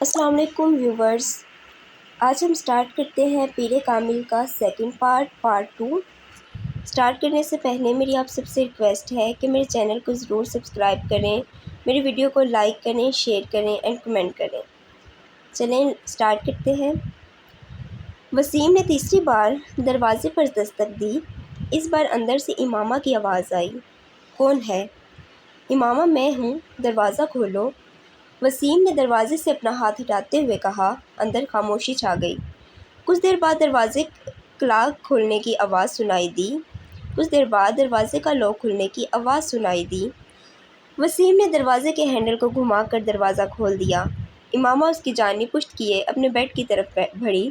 السلام علیکم ویورز، آج ہم سٹارٹ کرتے ہیں پیر کامل کا سیکنڈ پارٹ 2۔ سٹارٹ کرنے سے پہلے میری آپ سب سے ریکویسٹ ہے کہ میرے چینل کو ضرور سبسکرائب کریں، میری ویڈیو کو لائک کریں، شیئر کریں اینڈ کمنٹ کریں۔ چلیں سٹارٹ کرتے ہیں۔ وسیم نے تیسری بار دروازے پر دستک دی۔ اس بار اندر سے امامہ کی آواز آئی، کون ہے؟ امامہ میں ہوں، دروازہ کھولو۔ وسیم نے دروازے سے اپنا ہاتھ ہٹاتے ہوئے کہا۔ اندر خاموشی چھا گئی۔ کچھ دیر بعد دروازے کلاک کھولنے کی آواز سنائی دی۔ کچھ دیر بعد دروازے کا لاک کھلنے کی آواز سنائی دی۔ وسیم نے دروازے کے ہینڈل کو گھما کر دروازہ کھول دیا۔ امامہ اس کی جانب پشت کیے اپنے بیڈ کی طرف بڑھی۔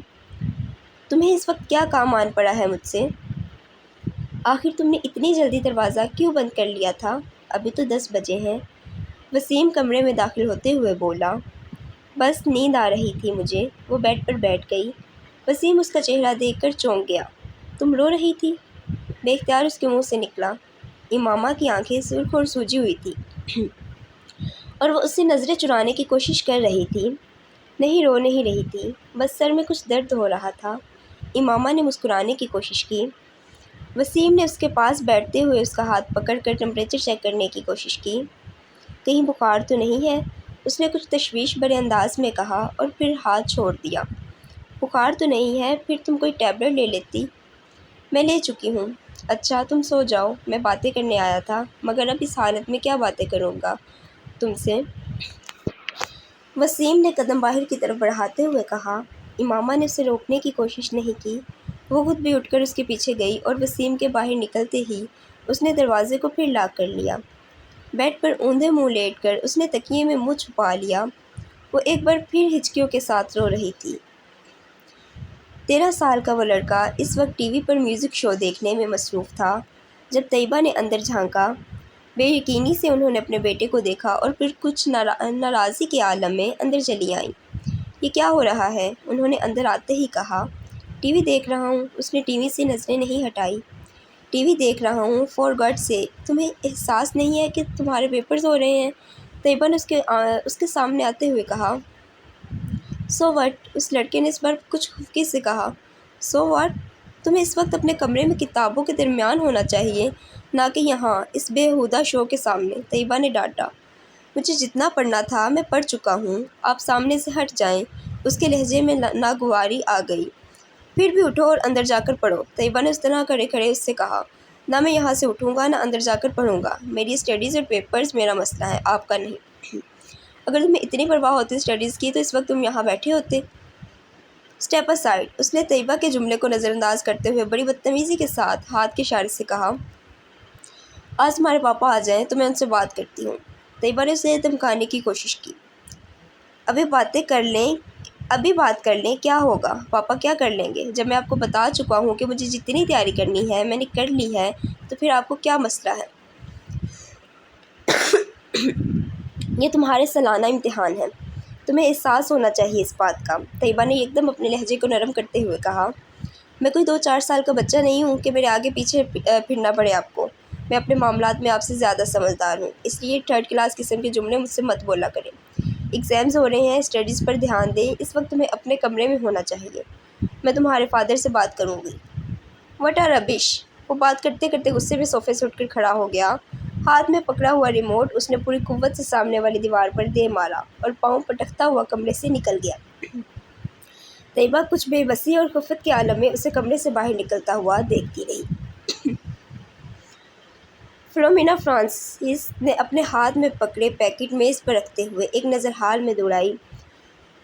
تمہیں اس وقت کیا کام آن پڑا ہے مجھ سے؟ آخر تم نے اتنی جلدی دروازہ کیوں بند کر لیا تھا؟ ابھی تو 10 بجے ہیں۔ وسیم کمرے میں داخل ہوتے ہوئے بولا۔ بس نیند آ رہی تھی مجھے۔ وہ بیڈ پر بیٹھ گئی۔ وسیم اس کا چہرہ دیکھ کر چونک گیا۔ تم رو رہی تھی؟ بے اختیار اس کے منہ سے نکلا۔ امامہ کی آنکھیں سرخ اور سوجی ہوئی تھیں اور وہ اس سے نظریں چرانے کی کوشش کر رہی تھی۔ نہیں رو نہیں رہی تھی، بس سر میں کچھ درد ہو رہا تھا۔ امامہ نے مسکرانے کی کوشش کی۔ وسیم نے اس کے پاس بیٹھتے ہوئے اس کا ہاتھ پکڑ کر ٹمپریچر چیک کرنے کی کوشش کی۔ کہیں بخار تو نہیں ہے؟ اس نے کچھ تشویش بھرے انداز میں کہا اور پھر ہاتھ چھوڑ دیا۔ بخار تو نہیں ہے، پھر تم کوئی ٹیبلٹ لے لیتی۔ میں لے چکی ہوں۔ اچھا تم سو جاؤ، میں باتیں کرنے آیا تھا، مگر اب اس حالت میں کیا باتیں کروں گا تم سے؟ وسیم نے قدم باہر کی طرف بڑھاتے ہوئے کہا۔ امامہ نے اسے روکنے کی کوشش نہیں کی۔ وہ خود بھی اٹھ کر اس کے پیچھے گئی اور وسیم کے باہر نکلتے ہی اس نے دروازے کو پھر لاک کر لیا۔ بیڈ پر اوندھے منہ لیٹ کر اس نے تکیے میں منہ چھپا لیا۔ وہ ایک بار پھر ہچکیوں کے ساتھ رو رہی تھی۔ 13 سال کا وہ لڑکا اس وقت ٹی وی پر میوزک شو دیکھنے میں مصروف تھا۔ جب طیبہ نے اندر جھانکا، بے یقینی سے انہوں نے اپنے بیٹے کو دیکھا اور پھر کچھ ناراضی کے عالم میں اندر چلی آئیں۔ یہ کیا ہو رہا ہے؟ انہوں نے اندر آتے ہی کہا۔ ٹی وی دیکھ رہا ہوں۔ اس نے ٹی وی سے نظریں نہیں ہٹائی۔ ٹی وی دیکھ رہا ہوں، فار گاڈ سیک، تمہیں احساس نہیں ہے کہ تمہارے پیپرز ہو رہے ہیں؟ طیبہ نے اس کے سامنے آتے ہوئے کہا۔ So what? اس لڑکے نے اس بار کچھ خفگی سے کہا۔ So what? تمہیں اس وقت اپنے کمرے میں کتابوں کے درمیان ہونا چاہیے، نہ کہ یہاں اس بے ہودہ شو کے سامنے، طیبہ نے ڈانٹا۔ مجھے جتنا پڑھنا تھا میں پڑھ چکا ہوں، آپ سامنے سے ہٹ جائیں۔ اس کے لہجے میں ناگواری آ گئی۔ پھر بھی اٹھو اور اندر جا کر پڑھو، طیبہ نے اس طرح کھڑے کھڑے اس سے کہا۔ نہ میں یہاں سے اٹھوں گا، نہ اندر جا کر پڑھوں گا۔ میری اسٹڈیز اور پیپرز میرا مسئلہ ہے، آپ کا نہیں۔ اگر تمہیں اتنی پرواہ ہوتی اسٹڈیز کی تو اس وقت تم یہاں بیٹھے ہوتے۔ اسٹیپ اسائڈ، اس نے طیبہ کے جملے کو نظر انداز کرتے ہوئے بڑی بدتمیزی کے ساتھ ہاتھ کے اشارے سے کہا۔ آج تمہارے پاپا آ جائیں تو میں ان سے بات کرتی ہوں۔ طیبہ نے اسے دھمکانے کی کوشش کی۔ ابھی بات کر لیں، کیا ہوگا؟ پاپا کیا کر لیں گے؟ جب میں آپ کو بتا چکا ہوں کہ مجھے جتنی تیاری کرنی ہے میں نے کر لی ہے، تو پھر آپ کو کیا مسئلہ ہے؟ یہ تمہارے سالانہ امتحان ہے، تمہیں احساس ہونا چاہیے اس بات کا، طیبہ نے ایک دم اپنے لہجے کو نرم کرتے ہوئے کہا۔ میں کوئی 2-4 سال کا بچہ نہیں ہوں کہ میرے آگے پیچھے پھرنا پڑے آپ کو۔ میں اپنے معاملات میں آپ سے زیادہ سمجھدار ہوں، اس لیے 3rd کلاس قسم کے جملے مجھ سے مت بولا کریں۔ ایگزامز ہو رہے ہیں، اسٹڈیز پر دھیان دیں، اس وقت تمہیں اپنے کمرے میں ہونا چاہیے۔ میں تمہارے فادر سے بات کروں گی۔ واٹ اے ربش! وہ بات کرتے کرتے غصے میں صوفے سے اٹھ کر کھڑا ہو گیا۔ ہاتھ میں پکڑا ہوا ریموٹ اس نے پوری قوت سے سامنے والی دیوار پر دے مارا اور پاؤں پٹکتا ہوا کمرے سے نکل گیا۔ طیبہ کچھ بے بسی اور خفت کے عالم میں اسے کمرے سے باہر نکلتا ہوا دیکھتی رہی۔ فلومینا فرانسس نے اپنے ہاتھ میں پکڑے پیکٹ میز پر رکھتے ہوئے ایک نظر ہال میں دوڑائی۔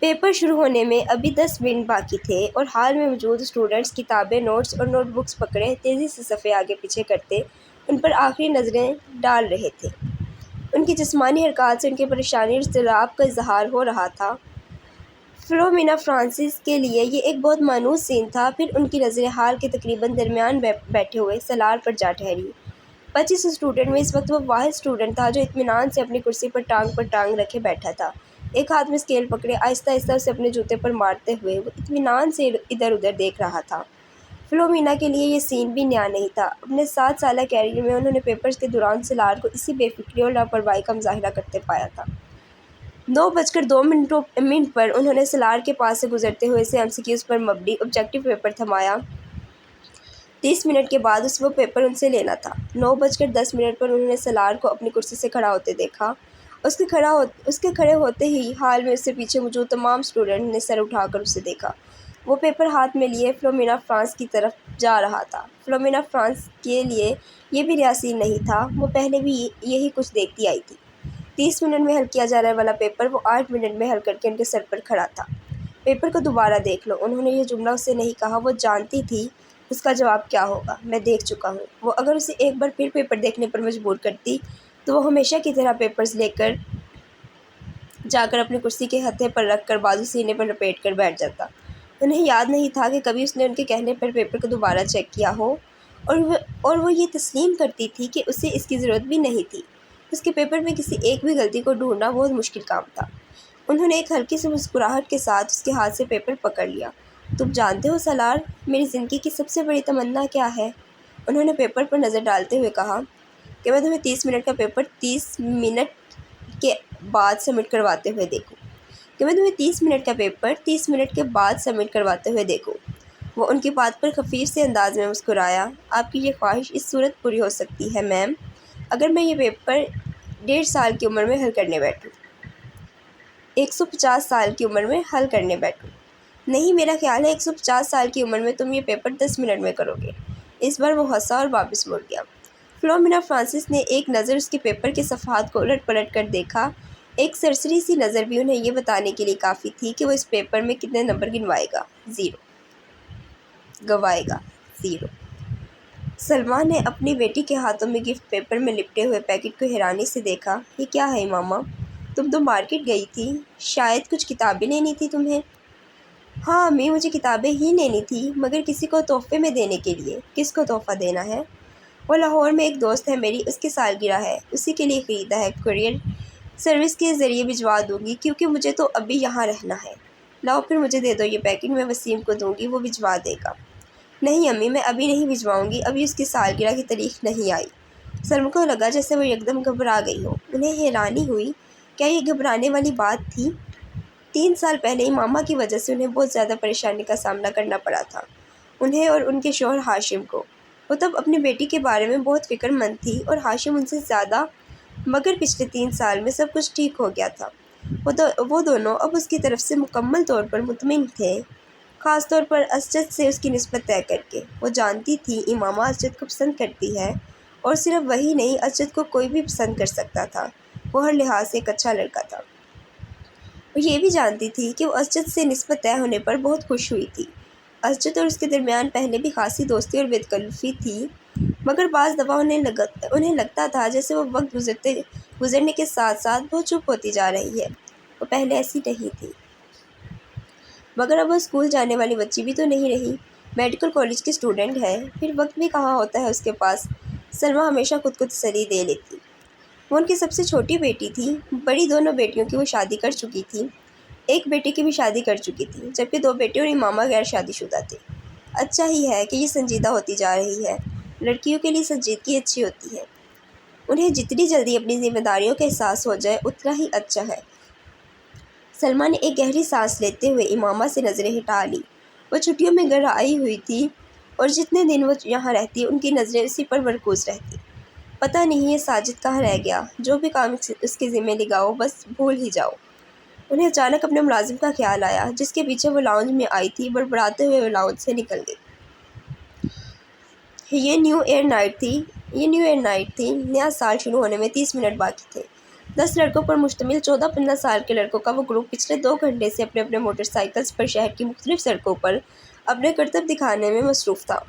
پیپر شروع ہونے میں ابھی 10 منٹ باقی تھے اور ہال میں موجود اسٹوڈنٹس کتابیں، نوٹس اور نوٹ بکس پکڑے تیزی سے صفحے آگے پیچھے کرتے ان پر آخری نظریں ڈال رہے تھے۔ ان کی جسمانی حرکات سے ان کی پریشانی اور اضطراب کا اظہار ہو رہا تھا۔ فلومینا فرانسس کے لیے یہ ایک بہت مانوس سین تھا۔ پھر ان کی نظریں ہال کے تقریباً درمیان بیٹھے ہوئے سالار پر جا ٹھہری۔ 25 اسٹوڈنٹ میں اس وقت وہ واحد اسٹوڈنٹ تھا جو اطمینان سے اپنی کرسی پر ٹانگ رکھے بیٹھا تھا۔ ایک ہاتھ میں اسکیل پکڑے آہستہ آہستہ اسے اپنے جوتے پر مارتے ہوئے وہ اطمینان سے ادھر ادھر دیکھ رہا تھا۔ فلومینا کے لیے یہ سین بھی نیا نہیں تھا۔ اپنے 7 سالہ کیریئر میں انہوں نے پیپرز کے دوران سالار کو اسی بے فکری اور لاپرواہی کا مظاہرہ کرتے پایا تھا۔ 9:02 پر انہوں نے سالار کے پاس سے گزرتے ہوئے اسے MCQs پر مبنی آبجیکٹیو پیپر تھمایا۔ 30 منٹ کے بعد اسے وہ پیپر ان سے لینا تھا۔ 9:10 پر انہوں نے سالار کو اپنی کرسی سے کھڑا ہوتے دیکھا۔ اس کے کھڑے ہوتے ہی حال میں اس سے پیچھے موجود تمام اسٹوڈنٹ نے سر اٹھا کر اسے دیکھا۔ وہ پیپر ہاتھ میں لیے فلومینا فرانس کی طرف جا رہا تھا۔ فلومینا فرانس کے لیے یہ بھی ریاضی نہیں تھا، وہ پہلے بھی یہی کچھ دیکھتی آئی تھی۔ 30 منٹ میں حل کیا جانے والا پیپر وہ 8 منٹ میں حل کر کے ان کے سر پر کھڑا تھا۔ پیپر کو دوبارہ دیکھ لو، انہوں نے یہ جملہ اس سے نہیں کہا، وہ جانتی تھی اس کا جواب کیا ہوگا۔ میں دیکھ چکا ہوں۔ وہ اگر اسے ایک بار پھر پیپر دیکھنے پر مجبور کرتی تو وہ ہمیشہ کی طرح پیپرز لے کر جا کر اپنی کرسی کے ہتھے پر رکھ کر بازو سینے پر لپیٹ کر بیٹھ جاتا۔ انہیں یاد نہیں تھا کہ کبھی اس نے ان کے کہنے پر پیپر کو دوبارہ چیک کیا ہو، اور وہ یہ تسلیم کرتی تھی کہ اسے اس کی ضرورت بھی نہیں تھی۔ اس کے پیپر میں کسی ایک بھی غلطی کو ڈھونڈنا بہت مشکل کام تھا۔ انہوں نے ایک ہلکی سی مسکراہٹ کے ساتھ اس کے ہاتھ سے پیپر پکڑ لیا۔ تم جانتے ہو سالار، میری زندگی کی سب سے بڑی تمنا کیا ہے؟ انہوں نے پیپر پر نظر ڈالتے ہوئے کہا کہ میں تمہیں 30 منٹ کا پیپر 30 منٹ کے بعد سبمٹ کرواتے ہوئے دیکھوں۔ کہ میں تمہیں 30 منٹ کا پیپر 30 منٹ کے بعد سبمٹ کرواتے ہوئے دیکھوں۔ وہ ان کی بات پر خفیف سے انداز میں مسکرایا۔ آپ کی یہ خواہش اس صورت پوری ہو سکتی ہے میم، اگر میں یہ پیپر 1.5 سال کی عمر میں حل کرنے بیٹھوں۔ 150 سال کی عمر میں حل کرنے بیٹھوں؟ نہیں، میرا خیال ہے 150 سال کی عمر میں تم یہ پیپر 10 منٹ میں کرو گے۔ اس بار وہ ہنسا اور واپس مڑ گیا۔ فلومینا فرانسس نے ایک نظر اس کے پیپر کے صفحات کو الٹ پلٹ کر دیکھا۔ ایک سرسری سی نظر بھی انہیں یہ بتانے کے لیے کافی تھی کہ وہ اس پیپر میں کتنے نمبر گنوائے گا۔ 0۔ سلما نے اپنی بیٹی کے ہاتھوں میں گفٹ پیپر میں لپٹے ہوئے پیکٹ کو حیرانی سے دیکھا۔ یہ کیا ہے ماما؟ تم تو مارکیٹ گئی تھی، شاید کچھ کتابیں لینی تھی تمہیں؟ ہاں امی، مجھے کتابیں ہی لینی تھی، مگر کسی کو تحفے میں دینے کے لیے۔ کس کو تحفہ دینا ہے؟ وہ لاہور میں ایک دوست ہے میری، اس کی سالگرہ ہے، اسی کے لیے خریدا ہے۔ کوریئر سروس کے ذریعے بھجوا دوں گی کیونکہ مجھے تو ابھی یہاں رہنا ہے۔ لاؤ پھر مجھے دے دو یہ پیکٹ، میں وسیم کو دوں گی، وہ بھجوا دے گا۔ نہیں امی، میں ابھی نہیں بھجواؤں گی، ابھی اس کی سالگرہ کی تاریخ نہیں آئی۔ سلما کو لگا جیسے وہ یکدم گھبرا گئی ہو۔ انہیں حیرانی ہوئی، کیا یہ گھبرانے والی بات تھی؟ 3 سال پہلے امامہ کی وجہ سے انہیں بہت زیادہ پریشانی کا سامنا کرنا پڑا تھا، انہیں اور ان کے شوہر ہاشم کو۔ وہ تب اپنی بیٹی کے بارے میں بہت فکر مند تھی اور ہاشم ان سے زیادہ، مگر پچھلے 3 سال میں سب کچھ ٹھیک ہو گیا تھا۔ وہ دونوں اب اس کی طرف سے مکمل طور پر مطمئن تھے، خاص طور پر اسجد سے اس کی نسبت طے کر کے۔ وہ جانتی تھی امامہ اسجد کو پسند کرتی ہے، اور صرف وہی نہیں، اسجد کو کوئی بھی پسند کر سکتا تھا، وہ ہر لحاظ سے ایک اچھا لڑکا تھا۔ وہ یہ بھی جانتی تھی کہ وہ اسجد سے نسبت طے ہونے پر بہت خوش ہوئی تھی۔ اسجد اور اس کے درمیان پہلے بھی خاصی دوستی اور بے تکلفی تھی، مگر بعض دفعہ انہیں لگتا تھا جیسے وہ وقت گزرنے کے ساتھ ساتھ بہت چپ ہوتی جا رہی ہے۔ وہ پہلے ایسی نہیں تھی، مگر اب وہ اسکول جانے والی بچی بھی تو نہیں رہی، میڈیکل کالج کی اسٹوڈنٹ ہے، پھر وقت بھی کہاں ہوتا ہے اس کے پاس۔ سلما ہمیشہ خود کو تسلی دے لیتی۔ وہ ان کی سب سے چھوٹی بیٹی تھی، بڑی دونوں بیٹیوں کی وہ شادی کر چکی تھی، ایک بیٹی کی بھی شادی کر چکی تھی، جبکہ 2 بیٹے اور امامہ غیر شادی شدہ تھے۔ اچھا ہی ہے کہ یہ سنجیدہ ہوتی جا رہی ہے، لڑکیوں کے لیے سنجیدگی اچھی ہوتی ہے، انہیں جتنی جلدی اپنی ذمہ داریوں کا احساس ہو جائے اتنا ہی اچھا ہے۔ سلما نے ایک گہری سانس لیتے ہوئے امامہ سے نظریں ہٹا لی۔ وہ چھٹیوں میں گھر آئی ہوئی تھی اور جتنے دن وہ یہاں رہتی ان کی نظریں اسی پر مرکوز رہتی۔ پتہ نہیں یہ ساجد کہاں رہ گیا، جو بھی کام اس کے ذمہ لگاؤ بس بھول ہی جاؤ۔ انہیں اچانک اپنے ملازم کا خیال آیا جس کے پیچھے وہ لاؤنج میں آئی تھی، بڑبڑاتے ہوئے وہ لاؤنج سے نکل گئی۔ یہ نیو ایئر نائٹ تھی، نیا سال شروع ہونے میں 30 منٹ باقی تھے۔ 10 لڑکوں پر مشتمل 14-15 سال کے لڑکوں کا وہ گروپ پچھلے 2 گھنٹے سے اپنے اپنے موٹر سائیکلز پر شہر کی مختلف سڑکوں پر اپنے کرتب دکھانے میں مصروف تھا۔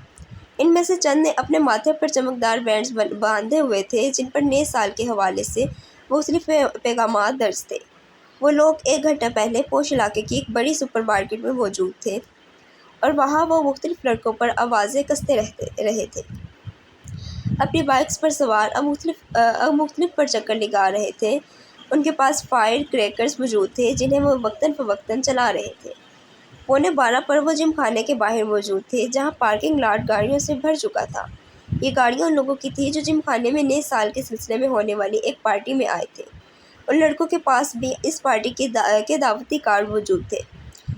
ان میں سے چند نے اپنے ماتھے پر چمکدار بینڈز باندھے ہوئے تھے جن پر نئے سال کے حوالے سے مختلف پیغامات درج تھے۔ وہ لوگ 1 گھنٹہ پہلے پوش علاقے کی ایک بڑی سپر مارکیٹ میں موجود تھے اور وہاں وہ مختلف لڑکوں پر آوازیں کستے رہے تھے۔ اپنی بائکس پر سوار اب مختلف پر چکر لگا رہے تھے۔ ان کے پاس فائر کریکرز موجود تھے جنہیں وہ وقتاً فوقتاً چلا رہے تھے۔ 11:15 پر وہ جم خانے کے باہر موجود تھے جہاں پارکنگ لاٹ گاڑیوں سے بھر چکا تھا۔ یہ گاڑیاں ان لوگوں کی تھیں جو جم خانے میں نئے سال کے سلسلے میں ہونے والی ایک پارٹی میں آئے تھے۔ اور لڑکوں کے پاس بھی اس پارٹی کے دعوتی کارڈ موجود تھے،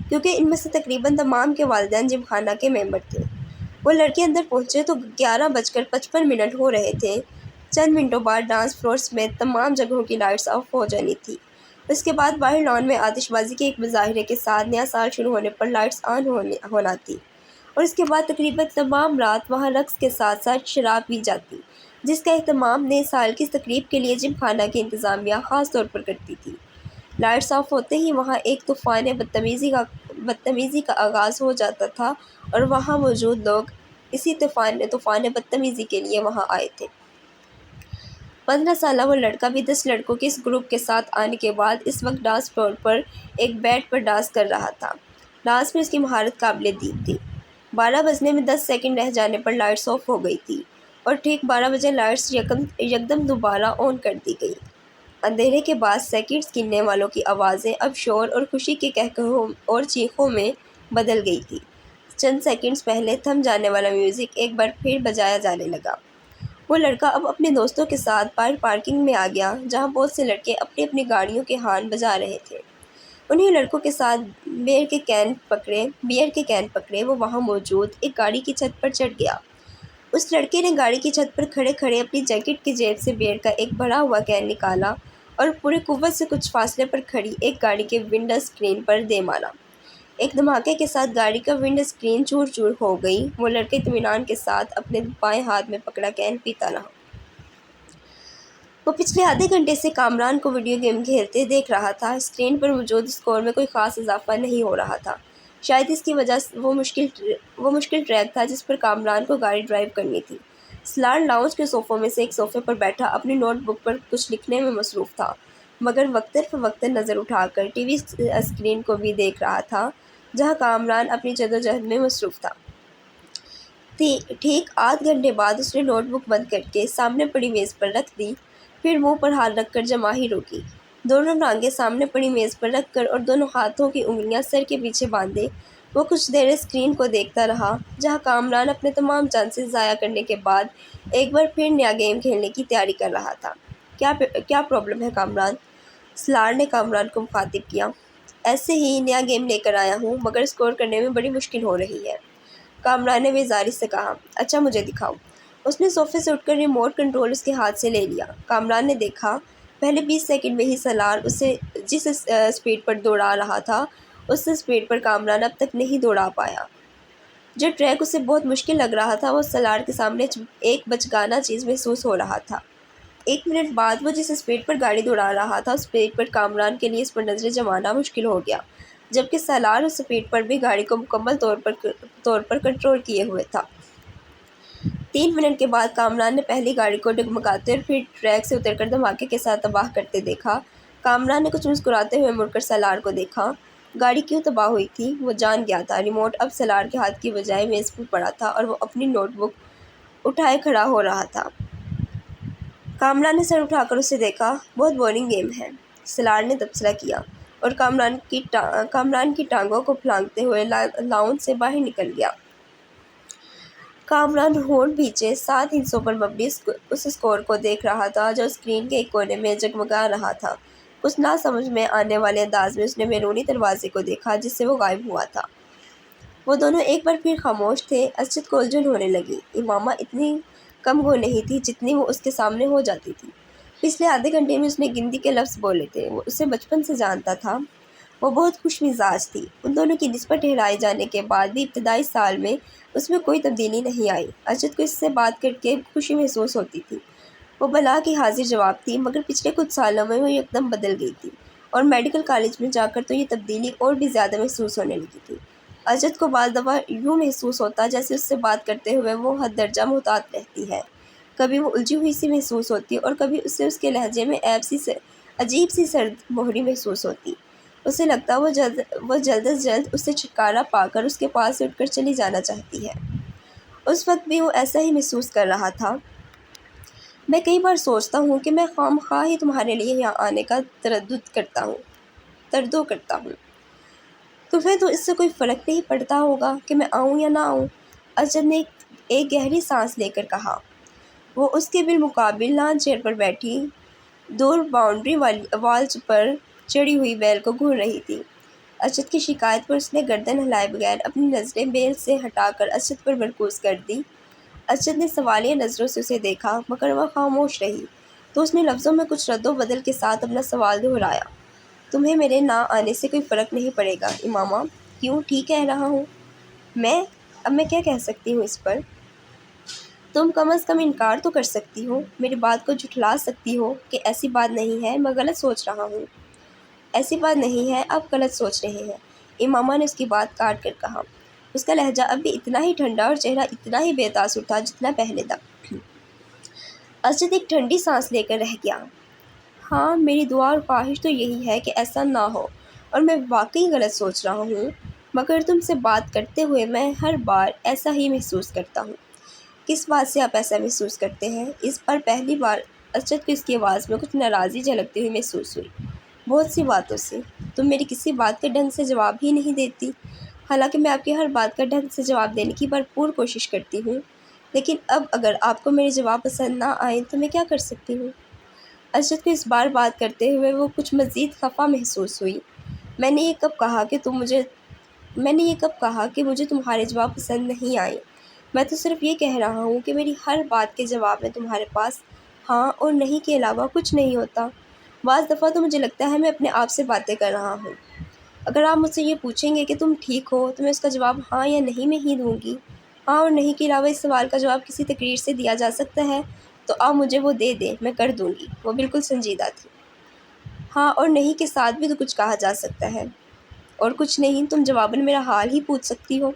کیونکہ ان میں سے تقریباً تمام کے والدین جم خانہ کے ممبر تھے۔ وہ لڑکے اندر پہنچے تو 11:55 ہو رہے تھے۔ چند منٹوں بعد ڈانس فلور سمیت تمام جگہوں کی لائٹس آف ہو جانی تھی۔ اس کے بعد باہر لان میں آتش بازی کے ایک مظاہرے کے ساتھ نیا سال شروع ہونے پر لائٹس آن ہونا تھی، اور اس کے بعد تقریباً تمام رات وہاں رقص کے ساتھ ساتھ شراب پی جاتی، جس کا اہتمام نئے سال کی تقریب کے لیے جم خانہ کی انتظامیہ خاص طور پر کرتی تھی۔ لائٹس آف ہوتے ہی وہاں ایک بدتمیزی کا آغاز ہو جاتا تھا، اور وہاں موجود لوگ اسی طوفان بدتمیزی کے لیے وہاں آئے تھے۔ 15 سالہ وہ لڑکا بھی 10 لڑکوں کے اس گروپ کے ساتھ آنے کے بعد اس وقت ڈانس فلور پر ایک بیڈ پر ڈانس کر رہا تھا۔ ڈانس میں اس کی مہارت قابل دید تھی۔ 12 بجنے میں 10 سیکنڈ رہ جانے پر لائٹس آف ہو گئی تھی، اور ٹھیک 12 بجے لائٹس یکدم دوبارہ آن کر دی گئی۔ اندھیرے کے بعد سیکنڈز گننے والوں کی آوازیں اب شور اور خوشی کے قہقہوں اور چیخوں میں بدل گئی تھی۔ چند سیکنڈز پہلے تھم جانے والا میوزک ایک بار پھر بجایا جانے لگا۔ وہ لڑکا اب اپنے دوستوں کے ساتھ باہر پارکنگ میں آ گیا، جہاں بہت سے لڑکے اپنی اپنی گاڑیوں کے ہارن بجا رہے تھے۔ انہی لڑکوں کے ساتھ بیئر کے کین پکڑے وہ وہاں موجود ایک گاڑی کی چھت پر چڑھ گیا۔ اس لڑکے نے گاڑی کی چھت پر کھڑے کھڑے اپنی جیکٹ کی جیب سے بیئر کا ایک بھرا ہوا کین نکالا اور پورے قوت سے کچھ فاصلے پر کھڑی ایک گاڑی کے ونڈو اسکرین پر دے مارا۔ ایک دھماکے کے ساتھ گاڑی کا ونڈو اسکرین چور چور ہو گئی۔ وہ لڑکا اطمینان کے ساتھ اپنے بائیں ہاتھ میں پکڑا کین پیتا رہا۔ وہ پچھلے آدھے گھنٹے سے کامران کو ویڈیو گیم کھیلتے دیکھ رہا تھا۔ اسکرین پر موجود اسکور میں کوئی خاص اضافہ نہیں ہو رہا تھا۔ شاید اس کی وجہ وہ مشکل ٹریک تھا جس پر کامران کو گاڑی ڈرائیو کرنی تھی۔ سلار لاؤنج کے صوفوں میں سے ایک صوفے پر بیٹھا اپنی نوٹ بک پر کچھ لکھنے میں مصروف تھا، مگر وقتاً فوقتاً نظر اٹھا کر ٹی وی اسکرین کو بھی دیکھ رہا تھا، جہاں کامران اپنی جدوجہد میں مصروف تھا۔ ٹھیک آدھ گھنٹے بعد اس نے نوٹ بک بند کر کے سامنے پڑی میز پر رکھ دی، پھر منہ پر ہاتھ رکھ کر جماہی روکی۔ دونوں ٹانگیں سامنے پڑی میز پر رکھ کر اور دونوں ہاتھوں کی انگلیاں سر کے پیچھے باندھے وہ کچھ دیر اسکرین کو دیکھتا رہا، جہاں کامران اپنے تمام چانسز ضائع کرنے کے بعد ایک بار پھر نیا گیم کھیلنے کی تیاری کر رہا تھا۔ کیا پرابلم ہے کامران؟ سلار نے کامران کو مخاطب کیا۔ ایسے ہی نیا گیم لے کر آیا ہوں، مگر اسکور کرنے میں بڑی مشکل ہو رہی ہے، کامران نے بیزاری سے کہا۔ اچھا مجھے دکھاؤ۔ اس نے صوفے سے اٹھ کر ریموٹ کنٹرول اس کے ہاتھ سے لے لیا۔ کامران نے دیکھا، پہلے 20 سیکنڈ میں ہی سلار اسے جس اسپیڈ پر دوڑا رہا تھا اس اسپیڈ پر کامران اب تک نہیں دوڑا پایا۔ جو ٹریک اسے بہت مشکل لگ رہا تھا وہ سلار کے سامنے ایک بچگانہ چیز محسوس ہو رہا تھا۔ 1 منٹ بعد وہ جس اسپیڈ پر گاڑی دوڑا رہا تھا اس اسپیڈ پر کامران کے لیے اس پر نظریں جمانا مشکل ہو گیا، جبکہ سلار اس اسپیڈ پر بھی گاڑی کو مکمل طور پر کنٹرول کیے ہوئے تھا۔ 3 منٹ کے بعد کامران نے پہلی گاڑی کو ڈگمگاتے اور پھر ٹریک سے اتر کر دھماکے کے ساتھ تباہ کرتے دیکھا۔ کامران نے کچھ مسکراتے ہوئے مڑ کر سلار کو دیکھا۔ گاڑی کیوں تباہ ہوئی تھی وہ جان گیا تھا۔ ریموٹ اب سلار کے ہاتھ کی بجائے میز پر پڑا تھا اور وہ اپنی نوٹ بک اٹھائے کھڑا ہو رہا تھا۔ کامران نے سر اٹھا کر اسے دیکھا۔ بہت بورنگ گیم ہے، سلار نے تبصرہ کیا، اور کامران کی ٹانگوں کو پھلانگتے ہوئے لاؤنج سے باہر نکل گیا۔ کامران ہونٹ بھینچے 7 ہندسوں پر مبنی اس اسکور کو دیکھ رہا تھا جو اسکرین کے ایک کونے میں جگمگا رہا تھا۔ کچھ نہ سمجھ میں آنے والے انداز میں اس نے بیرونی دروازے کو دیکھا جس سے وہ غائب ہوا تھا۔ وہ دونوں ایک بار پھر خاموش تھے۔ اسجد کو الجھن ہونے لگی۔ امامہ اتنی کم گو نہیں تھی جتنی وہ اس کے سامنے ہو جاتی تھی۔ پچھلے آدھے گھنٹے میں اس نے گنتی کے لفظ بولے تھے، وہ اسے بچپن سے جانتا تھا۔ وہ بہت خوش مزاج تھی۔ ان دونوں کی نسبت ٹھہرائے جانے کے بعد بھی ابتدائی سال میں اس میں کوئی تبدیلی نہیں آئی۔ اسجد کو اس سے بات کر کے خوشی محسوس ہوتی تھی۔ وہ بلا کی حاضر جواب تھی، مگر پچھلے کچھ سالوں میں وہ یکدم بدل گئی تھی، اور میڈیکل کالج میں جا کر تو یہ تبدیلی اور بھی زیادہ محسوس ہونے لگی تھی۔ اسجد کو بعض دفعہ یوں محسوس ہوتا جیسے اس سے بات کرتے ہوئے وہ حد درجہ محتاط رہتی ہے۔ کبھی وہ الجھی ہوئی سی محسوس ہوتی اور کبھی اسے اس کے لہجے میں عجیب سی سرد مہری محسوس ہوتی۔ اسے لگتا وہ جلد از جلد اس سے چھٹکارا پا کر اس کے پاس سے اٹھ کر چلی جانا چاہتی ہے۔ اس وقت بھی وہ ایسا ہی محسوس کر رہا تھا۔ میں کئی بار سوچتا ہوں کہ میں خواہ ہی تمہارے لیے یہاں آنے کا تردد کرتا ہوں۔ تمہیں تو اس سے کوئی فرق نہیں پڑتا ہوگا کہ میں آؤں یا نہ آؤں، اسجد نے ایک گہری سانس لے کر کہا۔ وہ اس کے بالمقابل لان چیئر پر بیٹھی دور باؤنڈری والز پر چڑھی ہوئی بیل کو گھور رہی تھی۔ ارشد کی شکایت پر اس نے گردن ہلائے بغیر اپنی نظریں بیل سے ہٹا کر ارشد پر مرکوز کر دی۔ ارشد نے سوالیہ نظروں سے اسے دیکھا، مگر وہ خاموش رہی، تو اس نے لفظوں میں کچھ رد و بدل کے ساتھ اپنا سوال دہرایا۔ تمہیں میرے نہ آنے سے کوئی فرق نہیں پڑے گا امامہ؟ کیوں؟ ٹھیک کہہ رہا ہوں اب میں کیا کہہ سکتی ہوں اس پر؟ تم کم از کم انکار تو کر سکتی ہو، میری بات کو جھٹلا سکتی ہو کہ ایسی بات نہیں ہے، میں غلط سوچ رہا ہوں۔ ایسی بات نہیں ہے، آپ غلط سوچ رہے ہیں، امامہ نے اس کی بات کاٹ کر کہا۔ اس کا لہجہ اب بھی اتنا ہی ٹھنڈا اور چہرہ اتنا ہی بے تاثر تھا جتنا پہلے تھا۔ ارشد ایک ٹھنڈی سانس لے کر رہ گیا۔ ہاں، میری دعا اور خواہش تو یہی ہے کہ ایسا نہ ہو، اور میں واقعی غلط سوچ رہا ہوں، مگر تم سے بات کرتے ہوئے میں ہر بار ایسا ہی محسوس کرتا ہوں۔ کس بات سے آپ ایسا محسوس کرتے ہیں؟ اس بار پہلی بار ارشد کو اس کی آواز میں کچھ ناراضی جھلکتی ہوئی محسوس ہوئی۔ بہت سی باتوں سے۔ تم میری کسی بات کا ڈھنگ سے جواب ہی نہیں دیتی، حالانکہ میں آپ کی ہر بات کا ڈھنگ سے جواب دینے کی بھرپور کوشش کرتی ہوں، لیکن اب اگر آپ کو میرے جواب پسند نہ آئیں تو میں کیا کر سکتی ہوں؟ ارشد کو اس بار بات کرتے ہوئے وہ کچھ مزید خفا محسوس ہوئی۔ میں نے یہ کب کہا کہ مجھے تمہارے جواب پسند نہیں آئے؟ میں تو صرف یہ کہہ رہا ہوں کہ میری ہر بات کے جواب میں تمہارے پاس ہاں اور نہیں کے علاوہ کچھ نہیں ہوتا۔ بعض دفعہ تو مجھے لگتا ہے میں اپنے آپ سے باتیں کر رہا ہوں۔ اگر آپ مجھ سے یہ پوچھیں گے کہ تم ٹھیک ہو تو میں اس کا جواب ہاں یا نہیں میں ہی دوں گی۔ ہاں اور نہیں کے علاوہ اس سوال کا جواب کسی تقریر سے دیا جا سکتا ہے تو آپ مجھے وہ دے دیں، میں کر دوں گی۔ وہ بالکل سنجیدہ تھی۔ ہاں اور نہیں کے ساتھ بھی تو کچھ کہا جا سکتا ہے۔ اور کچھ نہیں، تم جواباً میرا حال ہی پوچھ سکتی ہو۔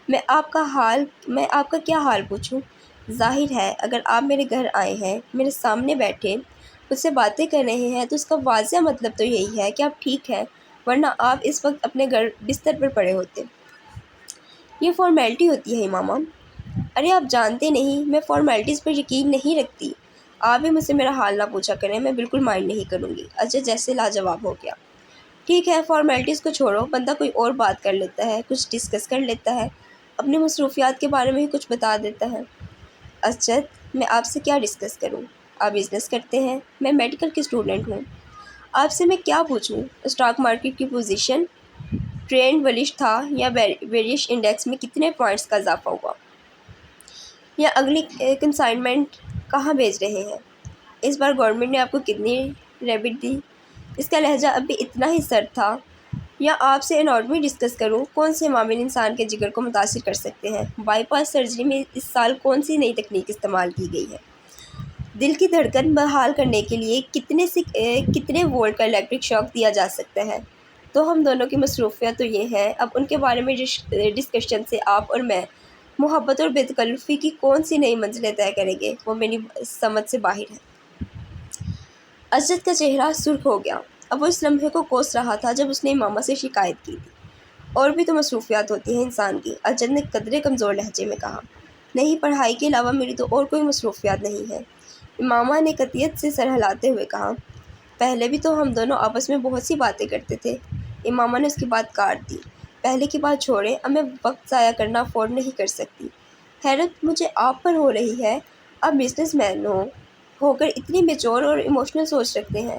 میں آپ کا کیا حال پوچھوں؟ ظاہر ہے اگر آپ میرے گھر آئے ہیں، میرے سامنے بیٹھے مجھ سے باتیں کر رہے ہیں تو اس کا واضح مطلب تو یہی ہے کہ آپ ٹھیک ہیں، ورنہ آپ اس وقت اپنے گھر بستر پر پڑے ہوتے۔ یہ فارمیلٹی ہوتی ہے امامہ۔ ارے آپ جانتے نہیں، میں فارمیلٹیز پر یقین نہیں رکھتی۔ آپ بھی مجھ سے میرا حال نہ پوچھا کریں، میں بالکل مائنڈ نہیں کروں گی۔ ارشد جیسے لاجواب ہو گیا۔ ٹھیک ہے، فارمیلٹیز کو چھوڑو، بندہ کوئی اور بات کر لیتا ہے، کچھ ڈسکس کر لیتا ہے، اپنی مصروفیات کے بارے میں ہی کچھ بتا دیتا ہے۔ ارشد، میں آپ سے کیا ڈسکس کروں؟ آپ بزنس کرتے ہیں، میں میڈیکل کی اسٹوڈنٹ ہوں۔ آپ سے میں کیا پوچھوں؟ اسٹاک مارکیٹ کی پوزیشن، ٹرینڈ بلش تھا یا بیریش انڈیکس میں کتنے پوائنٹس کا اضافہ ہوا، یا اگلی کنسائنمنٹ کہاں بھیج رہے ہیں، اس بار گورنمنٹ نے آپ کو کتنی ریبٹ دی؟ اس کا لہجہ اب بھی اتنا ہی سرد تھا۔ یا آپ سے اناٹومی ڈسکس کروں، کون سے معامل انسان کے جگر کو متاثر کر سکتے ہیں؟ بائی پاس سرجری میں اس سال کون سی نئی تکنیک استعمال کی گئی ہے؟ دل کی دھڑکن بحال کرنے کے لیے کتنے وولٹ کا الیکٹرک شاک دیا جا سکتا ہے؟ تو ہم دونوں کی مصروفیات تو یہ ہیں، اب ان کے بارے میں ڈسکشن سے آپ اور میں محبت اور بے تکلفی کی کون سی نئی منزلیں طے کریں گے، وہ میری سمجھ سے باہر ہے۔ ارشد کا چہرہ سرخ ہو گیا۔ اب وہ اس لمحے کو کوس رہا تھا جب اس نے امامہ سے شکایت کی تھی۔ اور بھی تو مصروفیات ہوتی ہیں انسان کی، ارشد نے قدرے کمزور لہجے میں کہا۔ نہیں، پڑھائی کے علاوہ میری تو اور کوئی مصروفیات نہیں ہے، امامہ نے قطعیت سے سر ہلاتے ہوئے کہا۔ پہلے بھی تو ہم دونوں آپس میں بہت سی باتیں کرتے تھے۔ امامہ نے اس کی بات کاٹ دی۔ پہلے کی بات چھوڑیں، اب میں وقت ضائع کرنا افورڈ نہیں کر سکتی۔ حیرت مجھے آپ پر ہو رہی ہے، آپ بزنس مین ہو کر اتنی میچور اور ایموشنل سوچ رکھتے ہیں۔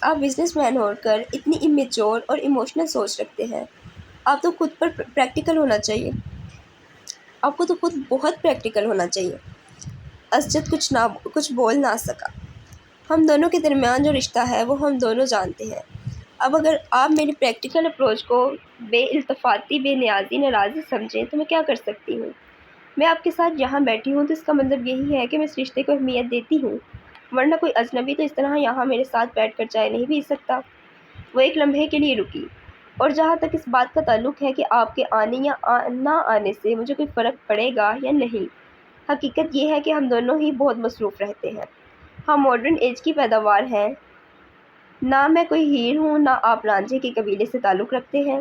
آپ بزنس مین ہو کر اتنی امیچور اور ایموشنل سوچ رکھتے ہیں۔ آپ تو خود پر پریکٹیکل ہونا چاہیے۔ آپ کو تو خود بہت پریکٹیکل ہونا چاہیے۔ ارشد کچھ بول نہ سکا۔ ہم دونوں کے درمیان جو رشتہ ہے وہ ہم دونوں جانتے ہیں۔ اب اگر آپ میری پریکٹیکل اپروچ کو بے التفاتی، بے نیازی، ناراضی سمجھیں تو میں کیا کر سکتی ہوں؟ میں آپ کے ساتھ یہاں بیٹھی ہوں تو اس کا مطلب یہی ہے کہ میں اس رشتے کو اہمیت دیتی ہوں، ورنہ کوئی اجنبی تو اس طرح یہاں میرے ساتھ بیٹھ کر چائے نہیں پی سکتا۔ وہ ایک لمحے کے لیے رکی۔ اور جہاں تک اس بات کا تعلق ہے کہ آپ کے آنے یا نہ آنے سے مجھے کوئی فرق پڑے گا یا نہیں، حقیقت یہ ہے کہ ہم دونوں ہی بہت مصروف رہتے ہیں۔ ہم ماڈرن ایج کی پیداوار ہیں، نہ میں کوئی ہیر ہوں نہ آپ رانجھے کے قبیلے سے تعلق رکھتے ہیں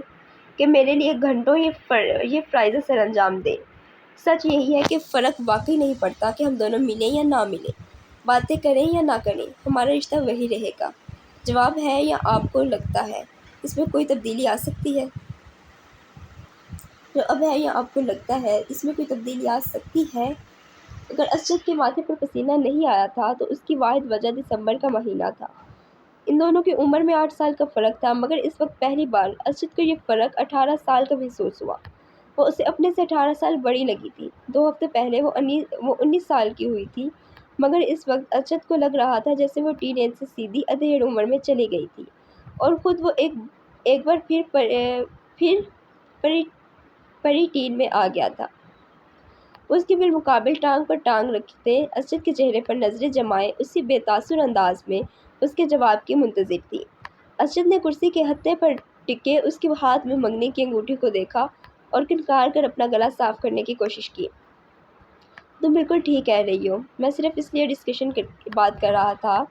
کہ میرے لیے گھنٹوں یہ فرائض سر انجام دیں۔ سچ یہی ہے کہ فرق واقعی نہیں پڑتا کہ ہم دونوں ملیں یا نہ ملیں، باتیں کریں یا نہ کریں، ہمارا رشتہ وہی رہے گا۔ جواب ہے یا آپ کو لگتا ہے اس میں کوئی تبدیلی آ سکتی ہے؟ جواب ہے یا آپ کو لگتا ہے اس میں کوئی تبدیلی آ سکتی ہے؟ اگر اسجد کے ماتھے پر پسینہ نہیں آیا تھا تو اس کی واحد وجہ دسمبر کا مہینہ تھا۔ ان دونوں کی عمر میں 8 سال کا فرق تھا، مگر اس وقت پہلی بار اسجد کو یہ فرق 18 سال کا محسوس ہوا۔ وہ اسے اپنے سے 18 سال بڑی لگی تھی۔ 2 ہفتے پہلے وہ 19 سال کی ہوئی تھی، مگر اس وقت اسجد کو لگ رہا تھا جیسے وہ ٹین ایج سے سیدھی ادھیڑ عمر میں چلی گئی تھی، اور خود وہ ایک بار پھر پری ٹین میں آ گیا تھا۔ اس کے بالمقابل ٹانگ پر ٹانگ رکھتے اسجد کے چہرے پر نظریں جمائے اسی بے تاثر انداز میں اس کے جواب کی منتظر تھی۔ اسجد نے کرسی کے ہتھے پر ٹکے اس کے ہاتھ میں منگنی کی انگوٹھی کو دیکھا اور کنکار کر اپنا گلا صاف کرنے کی کوشش کی۔ تم بالکل ٹھیک کہہ رہی ہو، میں صرف اس لیے ڈسکشن کی بات کر رہا تھا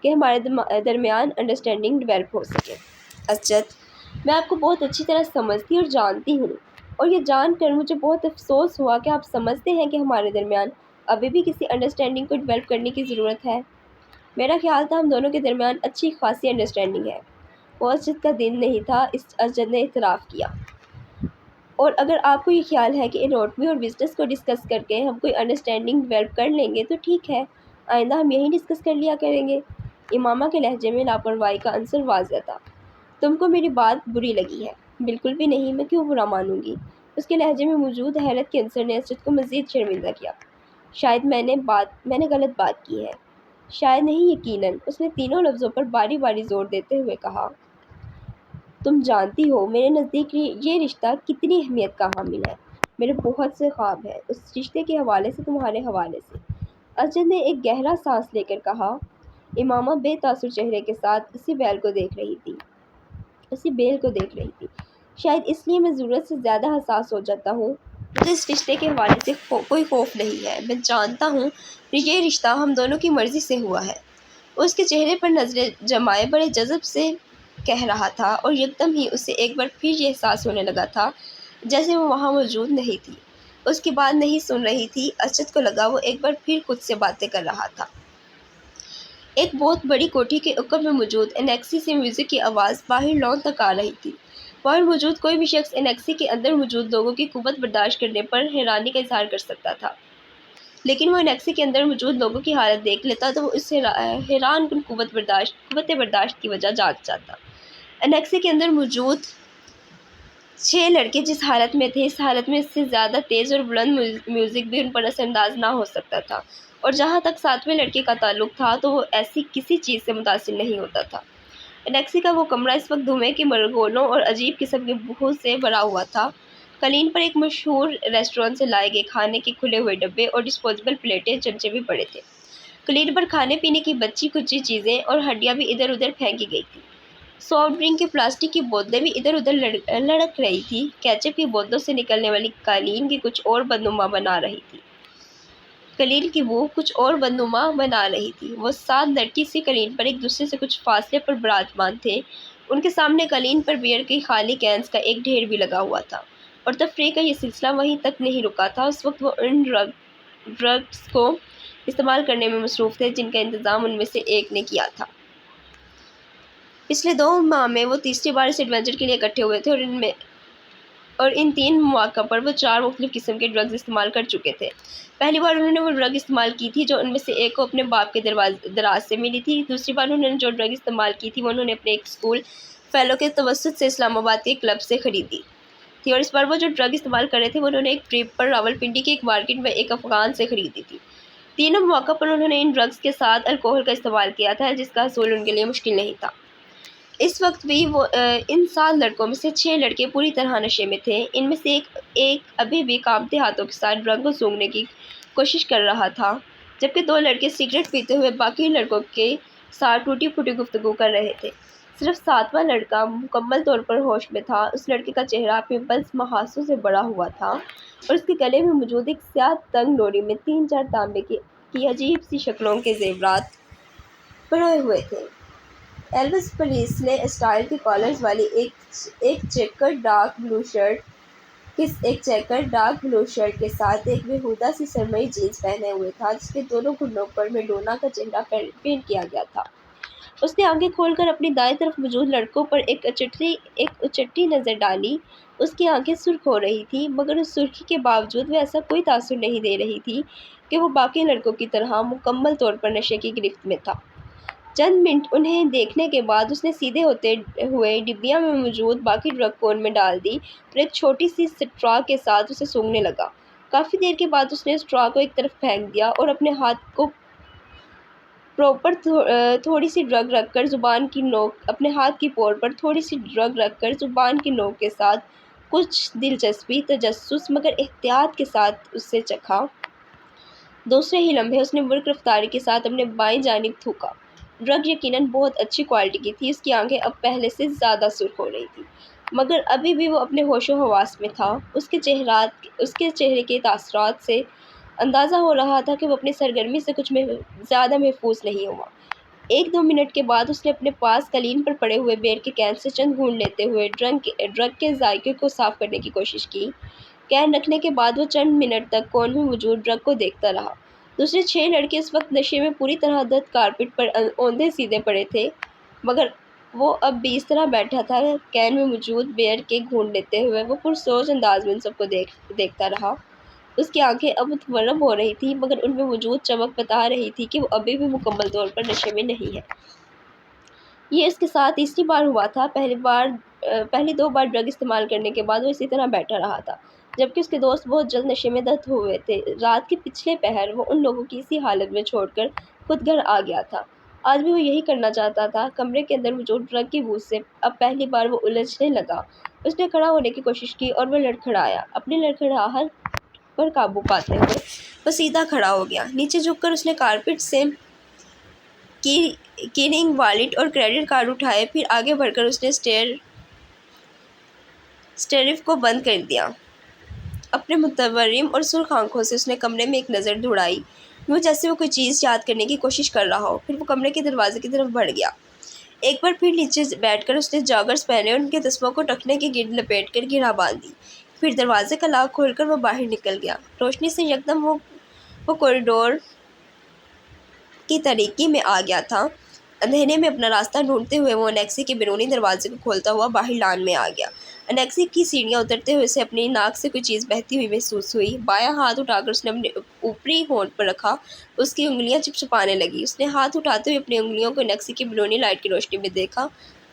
کہ ہمارے درمیان انڈرسٹینڈنگ ڈیولپ ہو سکے۔ اسجد، میں آپ کو بہت اچھی طرح سمجھتی اور جانتی ہوں، اور یہ جان کر مجھے بہت افسوس ہوا کہ آپ سمجھتے ہیں کہ ہمارے درمیان ابھی بھی کسی انڈرسٹینڈنگ کو ڈیولپ کرنے کی ضرورت ہے۔ میرا خیال تھا ہم دونوں کے درمیان اچھی خاصی انڈرسٹینڈنگ ہے۔ وہ اسجد کا دن نہیں تھا، اسجد نے اعتراف کیا۔ اور اگر آپ کو یہ خیال ہے کہ انوٹمی اور بزنس کو ڈسکس کر کے ہم کوئی انڈرسٹینڈنگ ڈیولپ کر لیں گے تو ٹھیک ہے، آئندہ ہم یہی ڈسکس کر لیا کریں گے۔ امامہ کے لہجے میں لاپرواہی کا عنصر واضح تھا۔ تم کو میری بات بری لگی ہے؟ بالکل بھی نہیں، میں کیوں برا مانوں گی؟ اس کے لہجے میں موجود حیرت کے عنصر نے اسجد کو مزید شرمندہ کیا۔ شاید میں نے غلط بات کی ہے۔ شاید نہیں، یقیناً، اس نے تینوں لفظوں پر باری باری زور دیتے ہوئے کہا۔ تم جانتی ہو میرے نزدیک یہ رشتہ کتنی اہمیت کا حامل ہے۔ میرے بہت سے خواب ہیں اس رشتے کے حوالے سے، تمہارے حوالے سے۔ اسجد نے ایک گہرا سانس لے کر کہا۔ امامہ بے تاثر چہرے کے ساتھ اسی بیل کو دیکھ رہی تھی۔ شاید اس لیے میں ضرورت سے زیادہ حساس ہو جاتا ہوں۔ مجھے اس رشتے کے حوالے سے کوئی خوف نہیں ہے۔ میں جانتا ہوں کہ یہ رشتہ ہم دونوں کی مرضی سے ہوا ہے۔ اس کے چہرے پر نظریں جمائے بڑے جذب سے کہہ رہا تھا، اور یکدم ہی اسے ایک بار پھر یہ احساس ہونے لگا تھا جیسے وہ وہاں موجود نہیں تھی، اس کی بات نہیں سن رہی تھی۔ اسجد کو لگا وہ ایک بار پھر خود سے باتیں کر رہا تھا۔ ایک بہت بڑی کوٹھی کے عقب میں موجود انیکسی سے میوزک کی آواز باہر لان تک آ رہی تھی۔ باہر موجود کوئی بھی شخص انیکسی کے اندر موجود لوگوں کی قوت برداشت کرنے پر حیرانی کا اظہار کر سکتا تھا، لیکن وہ انیکسی کے اندر موجود لوگوں کی حالت دیکھ لیتا تو وہ اس حیران کن قوت برداشت کی وجہ جان جاتا۔ انیکسی کے اندر موجود 6 لڑکے جس حالت میں تھے، اس حالت میں اس سے زیادہ تیز اور بلند میوزک بھی ان پر اثر انداز نہ ہو سکتا تھا، اور جہاں تک 7ویں لڑکے کا تعلق تھا تو وہ ایسی کسی چیز سے متاثر نہیں ہوتا تھا۔ انیکسی کا وہ کمرہ اس وقت دھوئیں کے مرغولوں اور عجیب قسم کی بو سے بھرا ہوا تھا۔ قالین پر ایک مشہور ریسٹورانٹ سے لائے گئے کھانے کے کھلے ہوئے ڈبے اور ڈسپوزیبل پلیٹیں، چمچے بھی پڑے تھے۔ قالین پر کھانے پینے کی بچی کچی چیزیں اور ہڈیاں بھی ادھر ادھر پھینکی گئی تھیں۔ سافٹ ڈرنک کی پلاسٹک کی بوتلیں بھی ادھر ادھر لڑک رہی تھی۔ کیچپ کی بوتلوں سے نکلنے والی قالین کی کچھ اور بدنما بنا رہی تھی۔ وہ 7 لڑکی اسی قالین پر ایک دوسرے سے کچھ فاصلے پر براجمان تھے۔ ان کے سامنے قالین پر بیئر کی خالی کینز کا ایک ڈھیر بھی لگا ہوا تھا، اور تفریح کا یہ سلسلہ وہیں تک نہیں رکا تھا۔ اس وقت وہ ان ڈرگس کو استعمال کرنے میں مصروف تھے جن کا انتظام ان میں سے ایک نے کیا تھا۔ پچھلے 2 ماہ میں وہ تیسری بار اس ایڈونچر کے لیے اکٹھے ہوئے تھے، اور ان 3 مواقع پر وہ 4 مختلف قسم کے ڈرگز استعمال کر چکے تھے۔ پہلی بار انہوں نے وہ ڈرگ استعمال کی تھی جو ان میں سے ایک کو اپنے باپ کے دراز سے ملی تھی۔ دوسری بار انہوں نے جو ڈرگ استعمال کی تھی وہ انہوں نے اپنے ایک اسکول فیلو کے توسط سے اسلام آباد کے ایک کلب سے خریدی تھی، اور اس بار وہ جو ڈرگ استعمال کر رہے تھے وہ انہوں نے ایک ٹرپ پر راولپنڈی کی ایک مارکیٹ میں ایک افغان سے خریدی تھی۔ تینوں مواقع پر انہوں نے ان ڈرگز کے ساتھ الکوہل کا استعمال کیا تھا جس کا حصول ان کے لیے مشکل نہیں تھا۔ اس وقت بھی ان 7 لڑکوں میں سے 6 لڑکے پوری طرح نشے میں تھے۔ ان میں سے ایک ابھی بھی کانپتے ہاتھوں کے ساتھ ڈرگ کو سونگھنے کی کوشش کر رہا تھا، جبکہ 2 لڑکے سگریٹ پیتے ہوئے باقی لڑکوں کے ساتھ ٹوٹی پھوٹی گفتگو کر رہے تھے۔ صرف 7واں لڑکا مکمل طور پر ہوش میں تھا۔ اس لڑکے کا چہرہ پمپلز محاسوں سے بڑا ہوا تھا، اور اس کے گلے میں موجود ایک سیاہ تنگ ڈوری میں 3-4 تانبے کی عجیب سی شکلوں کے زیورات پروئے ہوئے تھے۔ ایلوس پریسلے اسٹائل کے کالرز والی ایک چیکر ڈارک بلو شرٹ کے ساتھ ایک بیہودہ سی سرمئی جینز پہنے ہوئے تھا جس کے دونوں گھٹنوں پر میڈونا کا چہرہ پینٹ کیا گیا تھا۔ اس نے آنکھیں کھول کر اپنی دائیں طرف موجود لڑکوں پر ایک اچٹی نظر ڈالی۔ اس کی آنکھیں سرخ ہو رہی تھیں، مگر اس سرخی کے باوجود وہ ایسا کوئی تاثر نہیں دے رہی تھی کہ وہ باقی لڑکوں کی طرح مکمل طور پر نشے کی گرفت میں تھا۔ چند منٹ انہیں دیکھنے کے بعد اس نے سیدھے ہوتے ہوئے ڈبیا میں موجود باقی ڈرگ کو ان میں ڈال دی اور ایک چھوٹی سی اسٹرا کے ساتھ اسے سونگھنے لگا۔ کافی دیر کے بعد اس نے اسٹرا کو ایک طرف پھینک دیا اور اپنے ہاتھ کی پور پر تھوڑی سی ڈرگ رکھ کر زبان کی نوک کے ساتھ کچھ دلچسپی، تجسس مگر احتیاط کے ساتھ اسے چکھا۔ دوسرے ہی لمحے اس نے برق رفتاری کے ساتھ اپنے بائیں جانب تھوکا۔ ڈرگ یقیناً بہت اچھی کوالٹی کی تھی۔ اس کی آنکھیں اب پہلے سے زیادہ سرخ ہو رہی تھیں، مگر ابھی بھی وہ اپنے ہوش و حواس میں تھا۔ اس کے چہرے کے تاثرات سے اندازہ ہو رہا تھا کہ وہ اپنی سرگرمی سے کچھ زیادہ محفوظ نہیں ہوا۔ 1-2 منٹ کے بعد اس نے اپنے پاس قالین پر پڑے ہوئے بیئر کے کین سے چند گھونٹ لیتے ہوئے ڈرگ کے ذائقے کو صاف کرنے کی کوشش کی۔ کین رکھنے کے بعد وہ چند منٹ تک کون میں موجود ڈرگ کو دیکھتا رہا۔ دوسرے 6 لڑکے اس وقت نشے میں پوری طرح دھت کارپٹ پر اوندھے سیدھے پڑے تھے، مگر وہ اب بھی اس طرح بیٹھا تھا۔ کین میں موجود بیئر کے گھونٹ لیتے ہوئے وہ پرسوچ انداز میں ان سب کو دیکھتا رہا۔ اس کی آنکھیں اب متورم ہو رہی تھیں، مگر ان میں موجود چمک بتا رہی تھی کہ وہ ابھی بھی مکمل طور پر نشے میں نہیں ہے۔ یہ اس کے ساتھ تیسری بار ہوا تھا۔ پہلی 2 بار ڈرگ استعمال کرنے کے بعد وہ اسی طرح بیٹھا رہا تھا، جبکہ اس کے دوست بہت جلد نشے میں دھت ہوئے تھے۔ رات کے پچھلے پہر وہ ان لوگوں کی اسی حالت میں چھوڑ کر خود گھر آ گیا تھا۔ آج بھی وہ یہی کرنا چاہتا تھا۔ کمرے کے اندر موجود ڈرگ کی بو سے اب پہلی بار وہ الجھنے لگا۔ اس نے کھڑا ہونے کی کوشش کی اور وہ لڑکھڑایا۔ اپنی لڑکھڑاہٹ پر قابو پاتے ہوئے وہ سیدھا کھڑا ہو گیا۔ نیچے جھک کر اس نے کارپٹ سے کی رنگ، والیٹ اور کریڈٹ کارڈ اٹھائے۔ پھر آگے بڑھ کر اس نے اسٹیرو کو بند کر دیا۔ اپنے متورم اور سرخ آنکھوں سے اس نے کمرے میں ایک نظر دوڑائی، یوں جیسے وہ کوئی چیز یاد کرنے کی کوشش کر رہا ہو۔ پھر وہ کمرے کے دروازے کی طرف بڑھ گیا۔ ایک بار پھر نیچے بیٹھ کر اس نے جاگرز پہنے اور ان کے تسموں کو ٹخنے کے گرد لپیٹ کر گھیرا باندھ دی۔ پھر دروازے کا لاک کھول کر وہ باہر نکل گیا۔ روشنی سے یکدم وہ کوریڈور کی تاریکی میں آ گیا تھا۔ اندھیرے میں اپنا راستہ ڈھونڈتے ہوئے وہ انیکسی کے بیرونی دروازے کو کھولتا ہوا باہر لان میں آ گیا۔ انیکسی کی سیڑھیاں اترتے ہوئے اسے اپنی ناک سے کوئی چیز بہتی ہوئی محسوس ہوئی۔ بایاں ہاتھ اٹھا کر اس نے اپنے اوپری ہونٹ پر رکھا۔ اس کی انگلیاں چپچپانے لگیں۔ اس نے ہاتھ اٹھاتے ہوئے اپنی انگلیوں کو انیکسی کی بیرونی لائٹ کی روشنی میں دیکھا۔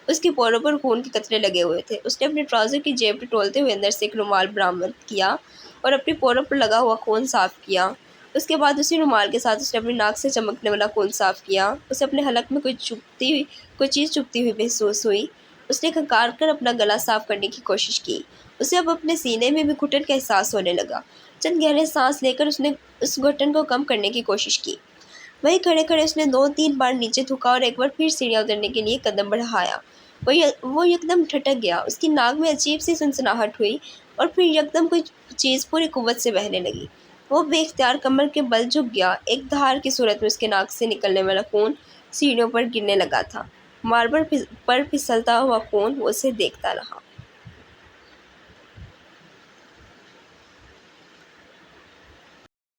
اس کی پوروں پر خون کے قطرے لگے ہوئے تھے۔ اس نے اپنے ٹراؤزر کی جیب ٹٹولتے ہوئے اندر سے ایک رومال برآمد کیا اور اپنی پوروں پر لگا ہوا خون صاف کیا۔ اس کے بعد اسی رومال کے ساتھ اس نے اپنی ناک سے چمکنے والا خون صاف کیا۔ اسے اپنے حلق میں کوئی چیز چبھتی ہوئی محسوس ہوئی۔ اس نے کھنکار کر اپنا گلا صاف کرنے کی کوشش کی۔ اسے اب اپنے سینے میں بھی گھٹن کا احساس ہونے لگا۔ چند گہرے سانس لے کر اس نے اس گھٹن کو کم کرنے کی کوشش کی۔ وہیں کھڑے کھڑے اس نے 2-3 بار نیچے تھوکا اور ایک بار پھر سیڑھیاں اترنے کے لیے قدم بڑھایا۔ وہ یکدم ٹھٹک گیا۔ اس کی ناک میں عجیب سی سنسناہٹ ہوئی اور پھر یکدم کوئی چیز پوری قوت سے بہنے لگی۔ وہ بے اختیار کمر کے بل جھک گیا۔ ایک دھار کی صورت میں اس کے ناک سے نکلنے والا خون سیڑھیوں پر گرنے لگا تھا۔ ماربل پر پھسلتا ہوا خون۔ وہ اسے دیکھتا رہا۔